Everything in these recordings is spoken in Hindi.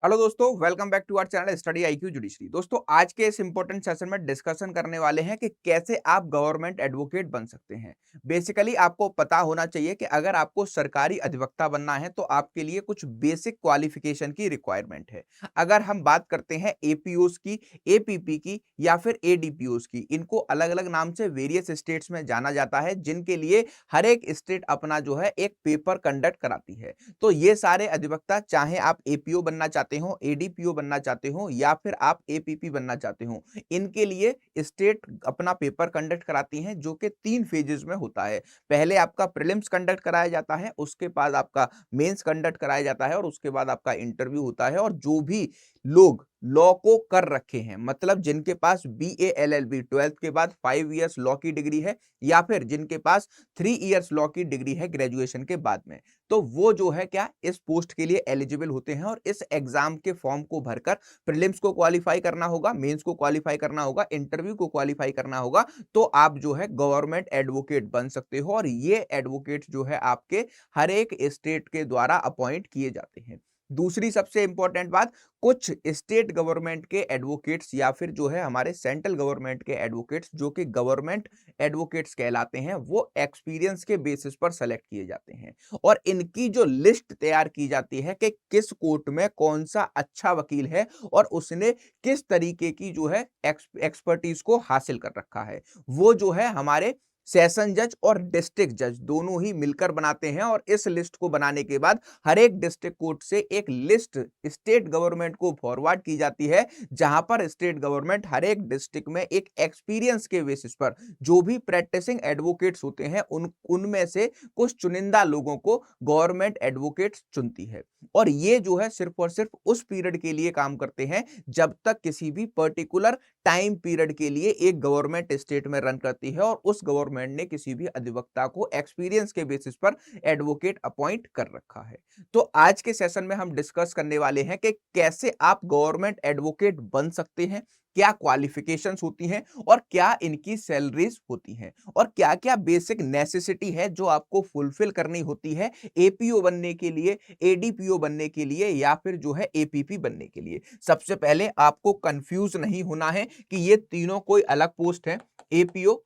हेलो दोस्तों, welcome back to our channel study IQ judiciary. दोस्तों, आज के इस इंपॉर्टेंट सेशन में डिस्कशन करने वाले हैं कि कैसे आप गवर्नमेंट एडवोकेट बन सकते हैं। बेसिकली आपको पता होना चाहिए कि अगर आपको सरकारी अधिवक्ता बनना है तो आपके लिए कुछ बेसिक क्वालिफिकेशन की रिक्वायरमेंट है। अगर हम बात करते हैं एपीओस की, एपीपी की या फिर एडीपीओस की, इनको अलग अलग नाम से वेरियस स्टेट्स में जाना जाता है, जिनके लिए हर एक स्टेट अपना जो है एक पेपर कंडक्ट कराती है। तो ये सारे अधिवक्ता, चाहे आप एपीओ बनना चाहते हो, एडीपीओ बनना चाहते हो या फिर आप एपीपी बनना चाहते हो, इनके लिए स्टेट अपना पेपर कंडक्ट कराती हैं, जो कि 3 फेजेस में होता है। पहले आपका प्रीलिम्स कंडक्ट कराया जाता है, उसके बाद आपका मेंस कंडक्ट कराया जाता है और उसके बाद आपका इंटरव्यू होता है। और जो भी लोग लॉ को कर रखे हैं, मतलब जिनके पास बीए एलएलबी 12th के बाद 5 इयर्स लॉ की डिग्री है या फिर जिनके पास 3 इयर्स लॉ की डिग्री है ग्रेजुएशन के बाद में, तो वो जो है क्या इस पोस्ट के लिए एलिजिबल होते हैं। और इस एग्जाम के फॉर्म को भरकर प्रीलिम्स को क्वालिफाई करना होगा, मेंस को क्वालिफाई करना होगा, इंटरव्यू को क्वालिफाई करना होगा, तो आप जो है गवर्नमेंट एडवोकेट बन सकते हो। और ये एडवोकेट जो है आपके हर एक स्टेट के द्वारा अपॉइंट किए जाते हैं। दूसरी सबसे इंपॉर्टेंट बात, कुछ स्टेट गवर्नमेंट के एडवोकेट्स या फिर जो है हमारे सेंट्रल गवर्नमेंट के एडवोकेट्स, जो कि गवर्नमेंट एडवोकेट्स कहलाते हैं, वो एक्सपीरियंस के बेसिस पर सेलेक्ट किए जाते हैं। और इनकी जो लिस्ट तैयार की जाती है कि किस कोर्ट में कौन सा अच्छा वकील है और उसने किस तरीके की जो है एक्सपर्टीज को हासिल कर रखा है, वो जो है हमारे सेशन जज और डिस्ट्रिक्ट जज दोनों ही मिलकर बनाते हैं। और इस लिस्ट को बनाने के बाद हर एक डिस्ट्रिक्ट कोर्ट से एक लिस्ट स्टेट गवर्नमेंट को फॉरवर्ड की जाती है, जहां पर स्टेट गवर्नमेंट हर एक डिस्ट्रिक्ट में एक एक्सपीरियंस के बेसिस पर जो भी प्रैक्टिसिंग एडवोकेट्स होते हैं उनमें से कुछ चुनिंदा लोगों को गवर्नमेंट एडवोकेट चुनती है। और ये जो है सिर्फ और सिर्फ उस पीरियड के लिए काम करते हैं जब तक किसी भी पर्टिकुलर टाइम पीरियड के लिए एक गवर्नमेंट स्टेट में रन करती है और उस गवर्नमेंट ने किसी भी अधिवक्ता को एक्सपीरियंस के बेसिस पर एडवोकेट अपॉइंट कर रखा है। तो आज के सेशन में हम डिस्कस करने वाले हैं कि कैसे आप गवर्नमेंट एडवोकेट बन सकते हैं, क्या क्वालिफिकेशंस होती हैं और क्या इनकी सैलरीज होती हैं, और क्या क्या बेसिक नेसेसिटी है जो आपको फुलफिल करनी होती है एपीओ बनने के लिए, एडीपीओ बनने के लिए या फिर जो है एपीपी बनने के लिए। सबसे पहले आपको कंफ्यूज नहीं होना है कि ये तीनों कोई अलग पोस्ट है। एपीओ,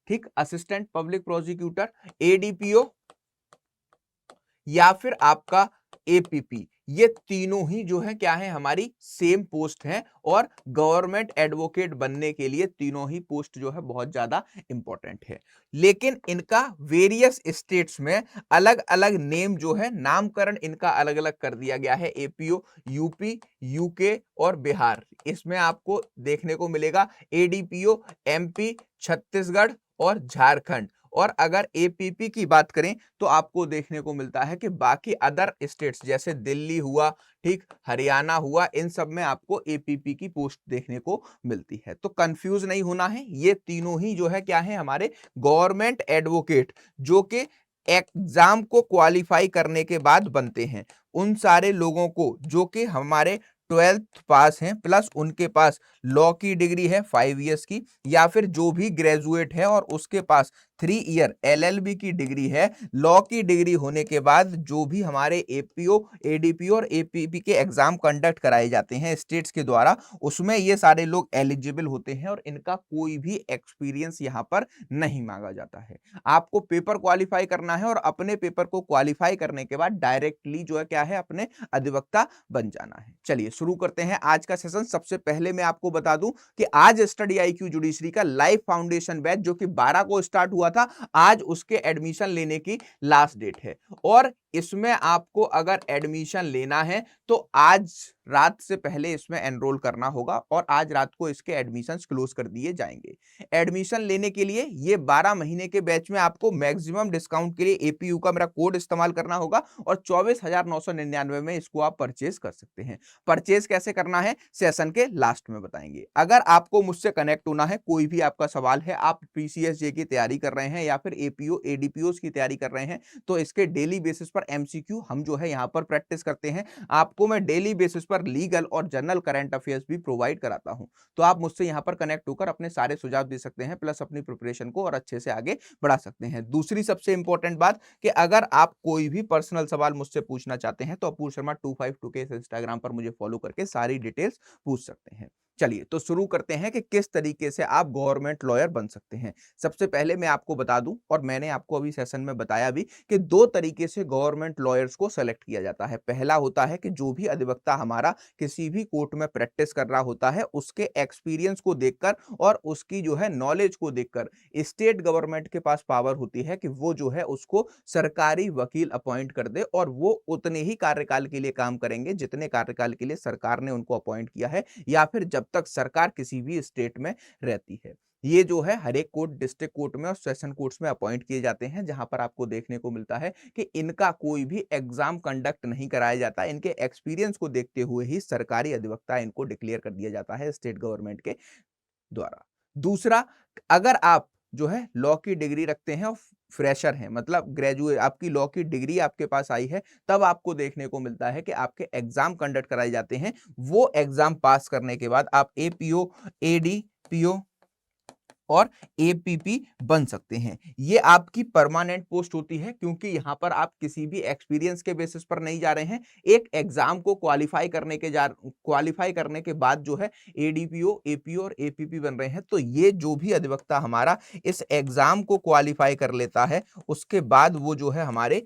ठीक, असिस्टेंट पब्लिक प्रोसिक्यूटर, एडीपीओ या फिर आपका एपीपी, ये तीनों ही जो है क्या है, हमारी सेम पोस्ट है। और गवर्नमेंट एडवोकेट बनने के लिए तीनों ही पोस्ट जो है बहुत ज्यादा इंपॉर्टेंट है। लेकिन इनका वेरियस स्टेट्स में अलग अलग नेम जो है, नामकरण इनका अलग अलग कर दिया गया है। एपीओ यूपी, यूके और बिहार, इसमें आपको देखने को मिलेगा। एडीपीओ एमपी, छत्तीसगढ़ और झारखंड। और अगर एपीपी की बात करें तो आपको देखने को मिलता है कि बाकी अदर स्टेट्स जैसे दिल्ली हुआ, ठीक, हरियाणा हुआ, इन सब में आपको एपीपी की पोस्ट देखने को मिलती है। तो कंफ्यूज नहीं होना है, ये तीनों ही जो है क्या है, हमारे गवर्नमेंट एडवोकेट जो कि एग्जाम को क्वालिफाई करने के बाद बनते हैं। उन सारे लोगों को जो कि हमारे 12th पास हैं प्लस उनके पास लॉ की डिग्री है 5 इयर्स की, या फिर जो भी ग्रेजुएट है और उसके पास 3 ईयर एलएलबी की डिग्री है, लॉ की डिग्री होने के बाद जो भी हमारे एपीओ, एडीपीओ और एपीपी के एग्जाम कंडक्ट कराए जाते हैं स्टेट्स के द्वारा, उसमें ये सारे लोग एलिजिबल होते हैं और इनका कोई भी एक्सपीरियंस यहाँ पर नहीं मांगा जाता है। आपको पेपर क्वालिफाई करना है और अपने पेपर को क्वालिफाई करने के बाद डायरेक्टली जो है क्या है, अपने अधिवक्ता बन जाना है। चलिए शुरू करते हैं आज का सेशन। सबसे पहले मैं आपको बता दूं कि आज स्टडी आईक्यू जुडिशरी का लाइव फाउंडेशन बैच जो कि 12 को स्टार्ट हुआ था, आज उसके एडमिशन लेने की लास्ट डेट है। और इसमें आपको अगर एडमिशन लेना है तो आज रात से पहले इसमें एनरोल करना होगा और आज रात को इसके एडमिशंस क्लोज कर दिए जाएंगे। एडमिशन लेने के लिए ये 12 महीने के बैच में आपको मैक्सिमम डिस्काउंट के लिए एपीयू का मेरा कोड इस्तेमाल करना होगा और 24,999 में इसको आप परचेज कर सकते हैं। परचेज कैसे करना है सेशन के लास्ट में बताएंगे। अगर आपको मुझसे कनेक्ट होना है, कोई भी आपका सवाल है, आप पीसीएसजे की तैयारी कर रहे हैं या फिर एपीओ एडीपीओ की तैयारी कर रहे हैं, तो इसके डेली बेसिस पर एमसीक्यू हम जो है यहाँ पर प्रैक्टिस करते हैं। आपको मैं डेली बेसिस पर पर लीगल और जनरल करंट अफेयर्स भी प्रोवाइड कराता हूं। तो आप मुझसे यहां पर कनेक्ट होकर अपने सारे सुझाव दे सकते हैं, प्लस अपनी प्रिपरेशन को और अच्छे से आगे बढ़ा सकते हैं। दूसरी सबसे इंपॉर्टेंट बात कि अगर आप कोई भी पर्सनल सवाल मुझसे पूछना चाहते हैं तो अपूर शर्मा 252 के इस इंस्टाग्राम पर मुझे फॉलो करके सारी डिटेल्स पूछ सकते हैं। चलिए तो शुरू करते हैं कि किस तरीके से आप गवर्नमेंट लॉयर बन सकते हैं। सबसे पहले मैं आपको बता दूं, और मैंने आपको अभी सेशन में बताया भी, कि दो तरीके से गवर्नमेंट लॉयर्स को सेलेक्ट किया जाता है। पहला होता है कि जो भी अधिवक्ता हमारा किसी भी कोर्ट में प्रैक्टिस कर रहा होता है, उसके एक्सपीरियंस को देखकर और उसकी जो है नॉलेज को देखकर स्टेट गवर्नमेंट के पास पावर होती है कि वो जो है उसको सरकारी वकील अपॉइंट कर दे, और वो उतने ही कार्यकाल के लिए काम करेंगे जितने कार्यकाल के लिए सरकार ने उनको अपॉइंट किया है, या फिर जब तक सरकार किसी भी स्टेट में रहती है। ये जो है हर एक कोर्ट, डिस्ट्रिक्ट कोर्ट में और सेशन कोर्ट्स में अपॉइंट किए जाते हैं, जहां पर आपको देखने को मिलता है कि इनका कोई भी एग्जाम कंडक्ट नहीं कराया जाता। इनके एक्सपीरियंस को देखते हुए ही सरकारी अधिवक्ता इनको डिक्लेयर कर दिया जाता है स्टेट गवर्नमेंट के द्वारा। दूसरा, अगर आप जो है लॉ की डिग्री रखते हैं और फ्रेशर हैं, मतलब ग्रेजुएट, आपकी लॉ की डिग्री आपके पास आई है, तब आपको देखने को मिलता है कि आपके एग्जाम कंडक्ट कराए जाते हैं। वो एग्जाम पास करने के बाद आप एपीओ, एडीपीओ और एपीपी बन सकते हैं। ये आपकी परमानेंट पोस्ट होती है, क्योंकि यहां पर आप किसी भी एक्सपीरियंस के बेसिस पर नहीं जा रहे हैं। एक एग्जाम को क्वालिफाई करने के बाद जो है एडीपीओ, एपीओ और एपीपी बन रहे हैं। तो ये जो भी अधिवक्ता हमारा इस एग्जाम को क्वालिफाई कर लेता है, उसके बाद वो जो है हमारे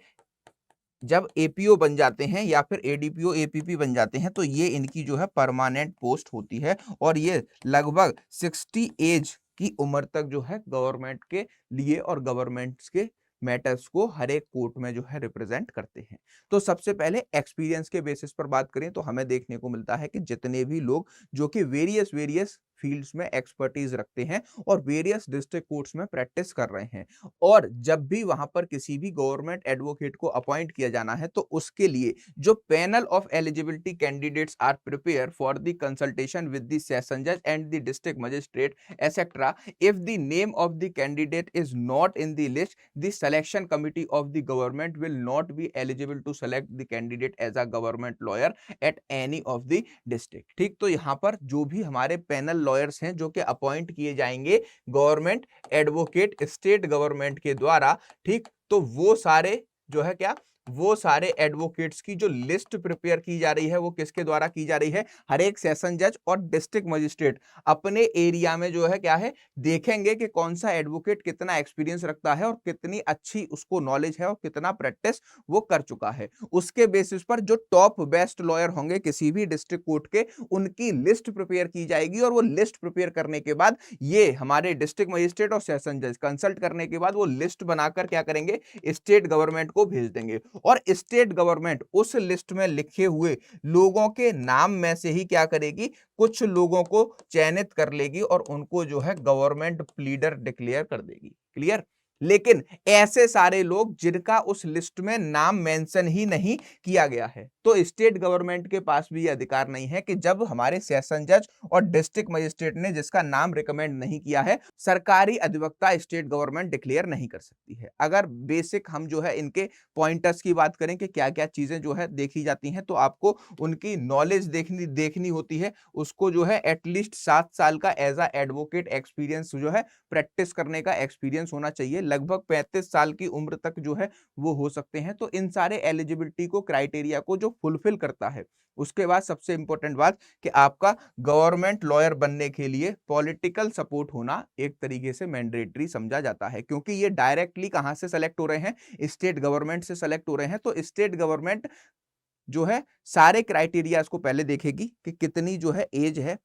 जब एपीओ बन जाते हैं या फिर एडीपीओ, एपीपी बन जाते हैं, तो ये इनकी जो है परमानेंट पोस्ट होती है, और ये लगभग 60 एज की उम्र तक जो है गवर्नमेंट के लिए और गवर्नमेंट के मैटर्स को हर एक कोर्ट में जो है रिप्रेजेंट करते हैं। तो सबसे पहले एक्सपीरियंस के बेसिस पर बात करें तो हमें देखने को मिलता है कि जितने भी लोग जो कि वेरियस फील्ड्स में एक्सपर्टीज रखते हैं और वेरियस डिस्ट्रिक्ट कोर्ट्स में प्रैक्टिस कर रहे हैं, और जब भी वहां पर किसी भी गवर्नमेंट एडवोकेट को अपॉइंट किया जाना है, तो उसके लिए जो panel of eligibility candidates are prepare for the consultation with the session जज and the district magistrate etcetera, if the name of the candidate is not in the list, the selection committee of the government will not be eligible to select the candidate as a government lawyer at any of the district. ठीक, तो यहां पर जो भी हमारे पैनल लॉयर्स हैं जो कि अपॉइंट किए जाएंगे गवर्नमेंट एडवोकेट स्टेट गवर्नमेंट के द्वारा, ठीक, तो वो सारे जो है क्या, वो सारे एडवोकेट्स की जो लिस्ट प्रिपेयर की जा रही है वो किसके द्वारा की जा रही है? हर एक सेशन जज और डिस्ट्रिक्ट मजिस्ट्रेट अपने एरिया में जो है क्या है, देखेंगे कि कौन सा एडवोकेट कितना एक्सपीरियंस रखता है और कितनी अच्छी उसको नॉलेज है और कितना प्रैक्टिस वो कर चुका है। उसके बेसिस पर जो टॉप बेस्ट लॉयर होंगे किसी भी डिस्ट्रिक्ट कोर्ट के, उनकी लिस्ट प्रिपेयर की जाएगी, और वो लिस्ट प्रिपेयर करने के बाद ये हमारे डिस्ट्रिक्ट मजिस्ट्रेट और सेशन जज कंसल्ट करने के बाद वो लिस्ट बनाकर क्या करेंगे, स्टेट गवर्नमेंट को भेज देंगे, और स्टेट गवर्नमेंट उस लिस्ट में लिखे हुए लोगों के नाम में से ही क्या करेगी, कुछ लोगों को चयनित कर लेगी और उनको जो है गवर्नमेंट प्लीडर डिक्लेयर कर देगी। क्लियर? लेकिन ऐसे सारे लोग जिनका उस लिस्ट में नाम मेंशन ही नहीं किया गया है, तो स्टेट गवर्नमेंट के पास भी यह अधिकार नहीं है कि जब हमारे सेशन जज और डिस्ट्रिक्ट मजिस्ट्रेट ने जिसका नाम रिकमेंड नहीं किया है, सरकारी अधिवक्ता स्टेट गवर्नमेंट डिक्लेयर नहीं कर सकती है। अगर बेसिक हम जो है इनके पॉइंटर्स की बात करें कि क्या क्या चीजें जो है देखी जाती हैं, तो आपको उनकी नॉलेज देखनी होती है। उसको जो है एटलीस्ट 7 साल का एज अ एडवोकेट एक्सपीरियंस जो है, प्रैक्टिस करने का एक्सपीरियंस होना चाहिए। लगभग 35 साल की उम्र तक जो है वो हो सकते हैं। तो इन सारे एलिजिबिलिटी को, क्राइटेरिया को जो फुलफिल करता है, उसके बाद सबसे इंपॉर्टेंट बात कि आपका गवर्नमेंट लॉयर बनने के लिए पॉलिटिकल सपोर्ट होना एक तरीके से मैंडेटरी समझा जाता है, क्योंकि ये डायरेक्टली कहां से सेलेक्ट हो रहे हैं, स्टेट गवर्नमेंट से सेलेक्ट हो रहे हैं। तो स्टेट गवर्नमेंट जो है सारे क्राइटेरिया को पहले देखेगी कि कितनी जो है एज है,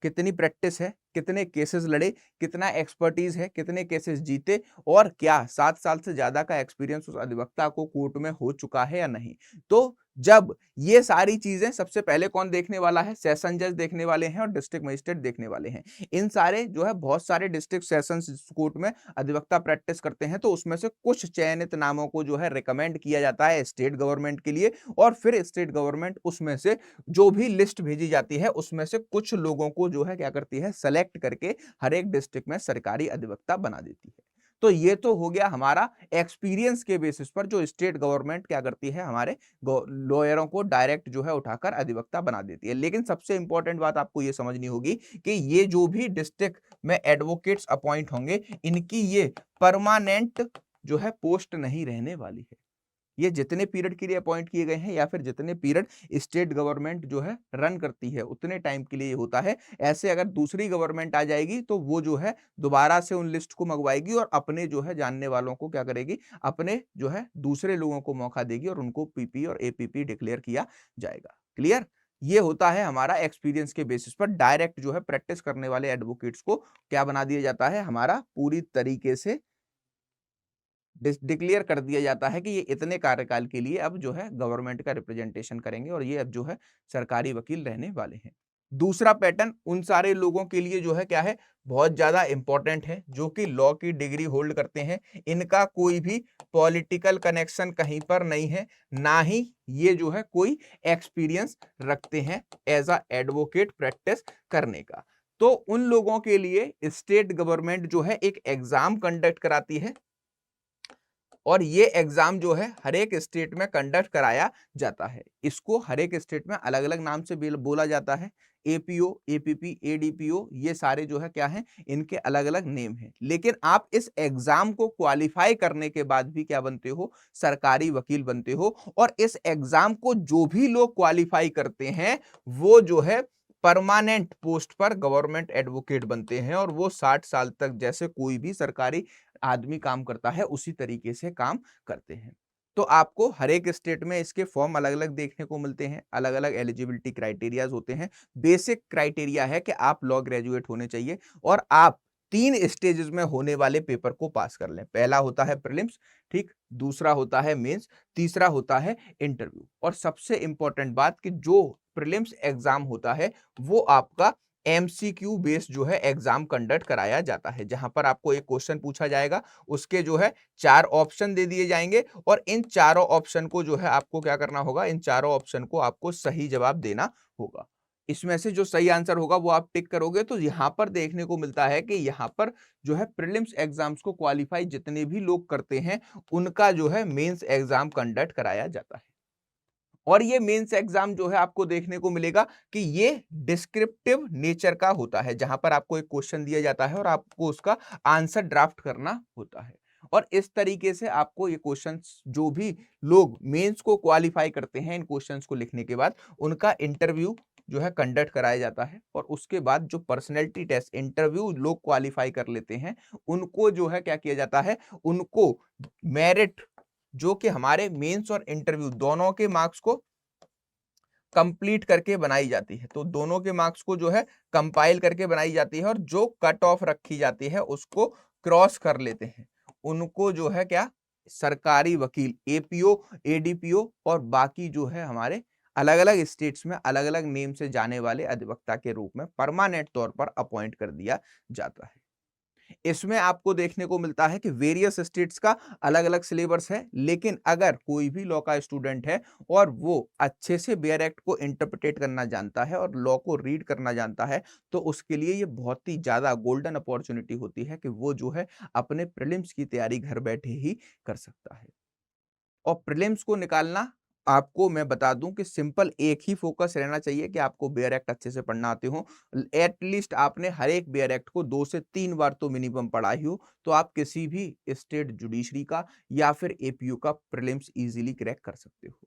कितनी प्रैक्टिस है, कितने केसेस लड़े, कितना एक्सपर्टीज है, कितने केसेस जीते, और क्या 7 साल से ज्यादा का एक्सपीरियंस उस अधिवक्ता को कोर्ट में हो चुका है या नहीं। तो जब ये सारी चीजें सबसे पहले कौन देखने वाला है, सेशन जज देखने वाले हैं और डिस्ट्रिक्ट मजिस्ट्रेट देखने वाले हैं। इन सारे जो है बहुत सारे डिस्ट्रिक्ट सेशंस कोर्ट में अधिवक्ता प्रैक्टिस करते हैं, तो उसमें से कुछ चयनित नामों को जो है रिकमेंड किया जाता है स्टेट गवर्नमेंट के लिए, और फिर स्टेट गवर्नमेंट उसमें से जो भी लिस्ट भेजी जाती है उसमें से कुछ लोगों को जो है क्या करती है, सेलेक्ट करके हर एक डिस्ट्रिक्ट में सरकारी अधिवक्ता बना देती है। तो ये तो हो गया हमारा एक्सपीरियंस के बेसिस पर जो स्टेट गवर्नमेंट क्या करती है, हमारे लॉयरों को डायरेक्ट जो है उठाकर अधिवक्ता बना देती है। लेकिन सबसे इंपॉर्टेंट बात आपको ये समझनी होगी कि ये जो भी डिस्ट्रिक्ट में एडवोकेट्स अपॉइंट होंगे, इनकी ये परमानेंट जो है पोस्ट नहीं रहने वाली है। ये जितने पीरियड के लिए अपॉइंट किए गए हैं या फिर जितने पीरियड स्टेट गवर्नमेंट जो है रन करती है, उतने टाइम के लिए ये होता है। ऐसे अगर दूसरी गवर्नमेंट आ जाएगी तो वो जो है दोबारा से उन लिस्ट को मंगवाएगी और अपने जो है जानने वालों को क्या करेगी, अपने जो है दूसरे लोगों को मौका देगी और उनको पीपी और एपीपी डिक्लेयर किया जाएगा। क्लियर? ये होता है हमारा एक्सपीरियंस के बेसिस पर डायरेक्ट जो है प्रैक्टिस करने वाले एडवोकेट्स को क्या बना दिया जाता है, हमारा पूरी तरीके से डिक्लेयर कर दिया जाता है कि ये इतने कार्यकाल के लिए अब जो है गवर्नमेंट का रिप्रेजेंटेशन करेंगे और ये अब जो है सरकारी वकील रहने वाले हैं। दूसरा पैटर्न उन सारे लोगों के लिए जो है क्या है, बहुत ज्यादा इंपॉर्टेंट है, जो कि लॉ की डिग्री होल्ड करते हैं। इनका कोई भी पॉलिटिकल कनेक्शन कहीं पर नहीं है, ना ही ये जो है कोई एक्सपीरियंस रखते हैं एज अ एडवोकेट प्रैक्टिस करने का। तो उन लोगों के लिए स्टेट गवर्नमेंट जो है एक एग्जाम कंडक्ट कराती है और ये एग्जाम जो है हर एक स्टेट में कंडक्ट कराया जाता है। इसको हर एक स्टेट में अलग अलग नाम से बोला जाता है। एपीओ, एपीपी, एडीपीओ, ये सारे जो है क्या है, इनके अलग अलग नेम हैं। लेकिन आप इस एग्जाम को क्वालिफाई करने के बाद भी क्या बनते हो, सरकारी वकील बनते हो। और इस एग्जाम को जो भी लोग क्वालिफाई करते हैं वो जो है परमानेंट पोस्ट पर गवर्नमेंट एडवोकेट बनते हैं और वो 60 साल तक जैसे कोई भी सरकारी आदमी काम करता है उसी तरीके से काम करते हैं। तो आपको हर एक स्टेट में इसके फॉर्म अलग अलग देखने को मिलते हैं, अलग अलग एलिजिबिलिटी क्राइटेरियाज होते हैं। बेसिक क्राइटेरिया है कि आप लॉ ग्रेजुएट होने चाहिए और आप 3 स्टेजेस में होने वाले पेपर को पास कर लें। पहला होता है प्रीलिम्स, ठीक, दूसरा होता है मेंस, तीसरा होता है इंटरव्यू। और सबसे इंपॉर्टेंट बात कि जो प्रीलिम्स एग्जाम होता है वो आपका एमसीक्यू बेस्ड जो है एग्जाम कंडक्ट कराया जाता है, जहां पर आपको एक क्वेश्चन पूछा जाएगा, उसके जो है 4 ऑप्शन दे दिए जाएंगे और इन चारों ऑप्शन को जो है आपको क्या करना होगा, इन चारों ऑप्शन को आपको सही जवाब देना होगा। इसमें से जो सही आंसर होगा वो आप टिक करोगे। तो यहां पर देखने को मिलता है कि यहां पर जो है प्रीलिम्स एग्जाम्स को क्वालिफाई जितने भी लोग करते हैं उनका जो है मेंस एग्जाम कंडक्ट कराया जाता है। और ये मेंस एग्जाम जो है आपको देखने को मिलेगा कि ये डिस्क्रिप्टिव नेचर का होता है, जहां पर आपको एक क्वेश्चन दिया जाता है और आपको उसका आंसर ड्राफ्ट करना होता है। और इस तरीके से आपको ये क्वेश्चंस, जो भी लोग मेंस को क्वालिफाई करते हैं इन क्वेश्चंस को लिखने के बाद, उनका इंटरव्यू जो है कंडक्ट कराया जाता है। और उसके बाद जो पर्सनैलिटी टेस्ट इंटरव्यू लोग क्वालिफाई कर लेते हैं, उनको जो है क्या किया जाता है, उनको मेरिट जो कि हमारे मेंस और इंटरव्यू दोनों के मार्क्स को कंप्लीट करके बनाई जाती है। तो दोनों के मार्क्स को जो है कंपाइल करके बनाई जाती है और जो कट ऑफ रखी जाती है उसको क्रॉस कर लेते हैं। उनको जो है क्या, सरकारी वकील, एपीओ, एडीपीओ और बाकी जो है हमारे अलग अलग स्टेट्स में अलग अलग नेम से जाने वाले अधिवक्ता के रूप में परमानेंट तौर पर अपॉइंट कर दिया जाता है। इसमें आपको देखने को मिलता है कि वेरियस स्टेट्स का अलग अलग सिलेबस है, लेकिन अगर कोई भी लॉ का स्टूडेंट है और वो अच्छे से बेयर एक्ट को इंटरप्रेट करना जानता है और लॉ को रीड करना जानता है, तो उसके लिए ये बहुत ही ज्यादा गोल्डन अपॉर्चुनिटी होती है कि वो जो है अपने प्रीलिम्स की तैयारी घर बैठे ही कर सकता है। और प्रीलिम्स को निकालना, आपको मैं बता दूं कि सिंपल एक ही फोकस रहना चाहिए कि आपको बेयर एक्ट अच्छे से पढ़ना आते हो। एटलीस्ट आपने हर एक बेयर एक्ट को 2 से 3 बार तो मिनिमम पढ़ा ही हो, तो आप किसी भी स्टेट जुडिशरी का या फिर एपीयू का प्रीलिम्स इजीली क्रैक कर सकते हो।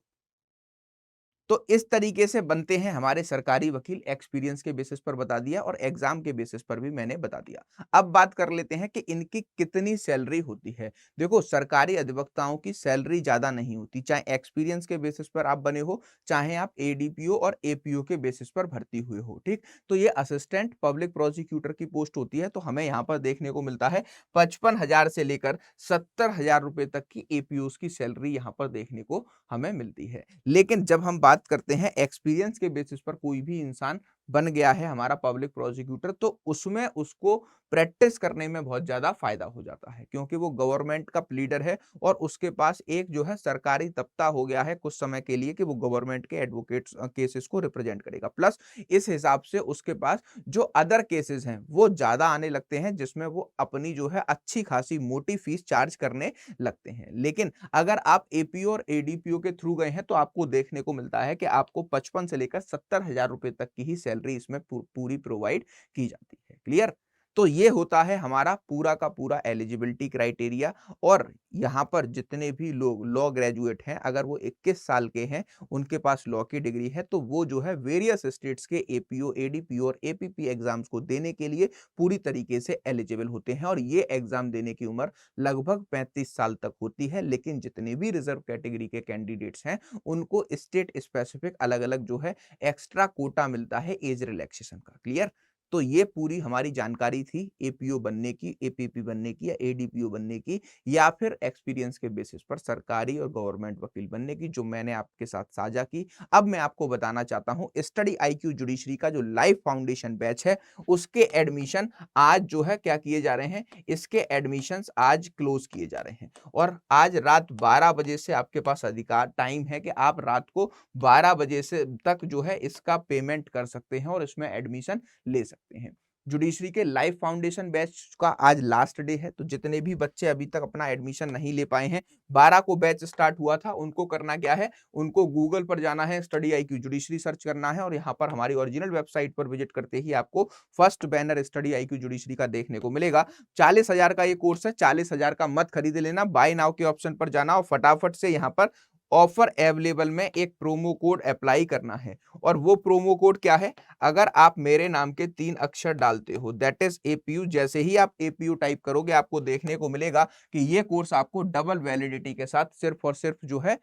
तो इस तरीके से बनते हैं हमारे सरकारी वकील, एक्सपीरियंस के बेसिस पर बता दिया और एग्जाम के बेसिस पर भी मैंने बता दिया। अब बात कर लेते हैं कि इनकी कितनी सैलरी होती है। देखो, सरकारी अधिवक्ताओं की सैलरी ज्यादा नहीं होती, चाहे एक्सपीरियंस के बेसिस पर आप बने हो, चाहे आप एडीपीओ और एपीओ के बेसिस पर भर्ती हुए हो, ठीक। तो ये असिस्टेंट पब्लिक प्रोसिक्यूटर की पोस्ट होती है। तो हमें यहाँ पर देखने को मिलता है 55,000 से लेकर 70,000 रुपए तक की एपीओ की सैलरी यहाँ पर देखने को हमें मिलती है। लेकिन जब हम बात करते हैं एक्सपीरियंस के बेसिस पर कोई भी इंसान बन गया है हमारा पब्लिक प्रोसिक्यूटर, तो उसमें उसको प्रैक्टिस करने में बहुत ज्यादा फायदा हो जाता है, क्योंकि वो गवर्नमेंट का प्लीडर है और उसके पास एक जो है सरकारी तख्ता हो गया है कुछ समय के लिए कि वो गवर्नमेंट के एडवोकेट्स केसेस को रिप्रेजेंट करेगा। प्लस इस हिसाब से उसके पास जो अदर केसेस हैं वो ज्यादा आने लगते हैं, जिसमें वो अपनी जो है अच्छी खासी मोटी फीस चार्ज करने लगते हैं। लेकिन अगर आप एपीओ और एडीपीओ के थ्रू गए हैं तो आपको देखने को मिलता है कि आपको 55 से लेकर 70,000 रुपए तक की ही सैलरी इसमें पूरी प्रोवाइड की जाती है। क्लियर? तो ये होता है हमारा पूरा का पूरा एलिजिबिलिटी क्राइटेरिया। और यहाँ पर जितने भी लोग लॉ ग्रेजुएट हैं, अगर वो 21 साल के हैं, उनके पास लॉ की डिग्री है, तो वो जो है वेरियस स्टेट्स के एपीओ, एडीपीओ और एपीपी एग्जाम्स को देने के लिए पूरी तरीके से एलिजिबल होते हैं। और ये एग्जाम देने की उम्र लगभग 35 साल तक होती है। लेकिन जितने भी रिजर्व कैटेगरी के कैंडिडेट्स हैं, उनको स्टेट स्पेसिफिक अलग अलग जो है एक्स्ट्रा कोटा मिलता है एज रिलैक्सेशन का। क्लियर? तो ये पूरी हमारी जानकारी थी एपीओ बनने की, एपीपी बनने की या एडीपीओ बनने की, या फिर एक्सपीरियंस के बेसिस पर सरकारी और गवर्नमेंट वकील बनने की, जो मैंने आपके साथ साझा की। अब मैं आपको बताना चाहता हूं स्टडी आईक्यू जुडिशरी का जो लाइफ फाउंडेशन बैच है, उसके एडमिशन आज जो है क्या किए जा रहे हैं, इसके एडमिशंस आज क्लोज किए जा रहे हैं। और आज रात 12 बजे से आपके पास अधिकार टाइम है कि आप रात को 12 बजे से तक जो है इसका पेमेंट कर सकते हैं और इसमें एडमिशन ले सकते हैं। जुडिशरी के लाइफ फाउंडेशन बैच का आज लास्ट डे है, तो जितने भी बच्चे अभी तक अपना एडमिशन नहीं ले पाए हैं, 12 को बैच स्टार्ट हुआ था, उनको करना क्या है, उनको गूगल पर जाना है, स्टडी आईक्यू जुडिशरी सर्च करना है और यहाँ पर हमारी ओरिजिनल वेबसाइट पर विजिट करते ही आपको first banner study IQ judiciary का देखने को मिलेगा। 40,000 का ये कोर्स है, 40,000 का मत खरीद लेना, बाय नाउ के ऑप्शन पर जाना और फटाफट से यहाँ पर ऑफर अवेलेबल में एक प्रोमो कोड अप्लाई करना है। और वो प्रोमो कोड क्या है, अगर आप मेरे नाम के 3 अक्षर डालते हो, दैट इज एपीयू, जैसे ही आप एपीयू टाइप करोगे आपको देखने को मिलेगा कि ये कोर्स आपको डबल वैलिडिटी के साथ सिर्फ और सिर्फ जो है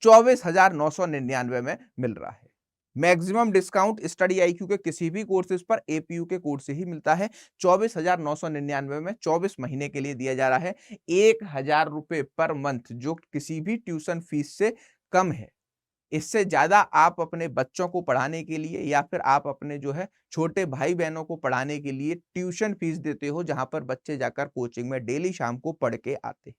24,999 में मिल रहा है। मैक्सिमम डिस्काउंट स्टडी आईक्यू के किसी भी कोर्सेज पर एपीयू के कोर्स से ही मिलता है। 24,999 में 24 महीने के लिए दिया जा रहा है। 1,000 रुपए पर मंथ, जो किसी भी ट्यूशन फीस से कम है। इससे ज्यादा आप अपने बच्चों को पढ़ाने के लिए या फिर आप अपने जो है छोटे भाई बहनों को पढ़ाने के लिए ट्यूशन फीस देते हो, जहां पर बच्चे जाकर कोचिंग में डेली शाम को पढ़ के आते हैं,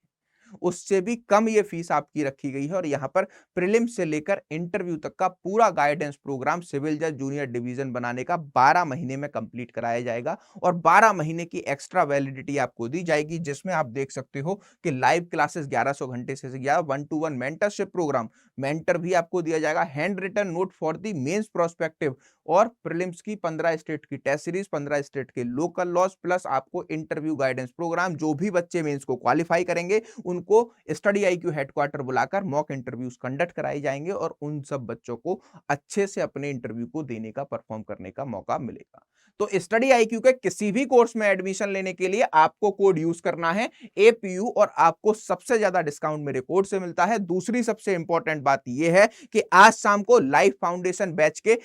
उससे भी कम ये फीस आपकी रखी गई है। और यहाँ पर प्रीलिम्स से लेकर इंटरव्यू तक का पूरा गाइडेंस प्रोग्राम सिविल जज जूनियर डिवीजन बनाने का 12 महीने में कंप्लीट कराया जाएगा और 12 महीने की एक्स्ट्रा वैलिडिटी आपको दी जाएगी, जिसमें आप देख सकते हो कि लाइव क्लासेस 1100 घंटे से ज्यादा, 1-to-1 मेंटरशिप प्रोग्राम, मेंटर भी आपको दिया जाएगा, hand written note for the mains prospective और प्रीलिम्स की 15 स्टेट की टेस्ट सीरीज, 15 स्टेट के लोकल लॉज, प्लस आपको इंटरव्यू गाइडेंस प्रोग्राम। जो भी बच्चे मेंस को क्वालिफाई करेंगे उनको स्टडी आईक्यू हेडक्वार्टर बुलाकर मॉक इंटरव्यूज कंडक्ट कराए जाएंगे और उन सब बच्चों को अच्छे से अपने इंटरव्यू को देने का, परफॉर्म करने का मौका मिलेगा। तो स्टडी आईक्यू के किसी भी कोर्स में एडमिशन लेने के लिए आपको कोड यूज करना है एपीयू और आपको सबसे ज्यादा डिस्काउंट मेरे कोड से मिलता है। दूसरी सबसे इंपॉर्टेंट बात यह है कि आज शाम को लाइफ फाउंडेशन बैच के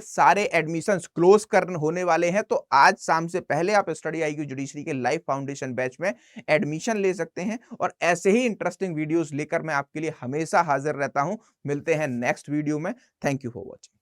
सारे एडमिशंस क्लोज करने होने वाले हैं। तो आज शाम से पहले आप स्टडी आईक्यू जुडिशरी के लाइफ फाउंडेशन बैच में एडमिशन ले सकते हैं। और ऐसे ही इंटरेस्टिंग वीडियोस लेकर मैं आपके लिए हमेशा हाजिर रहता हूं। मिलते हैं नेक्स्ट वीडियो में। Thank you for watching.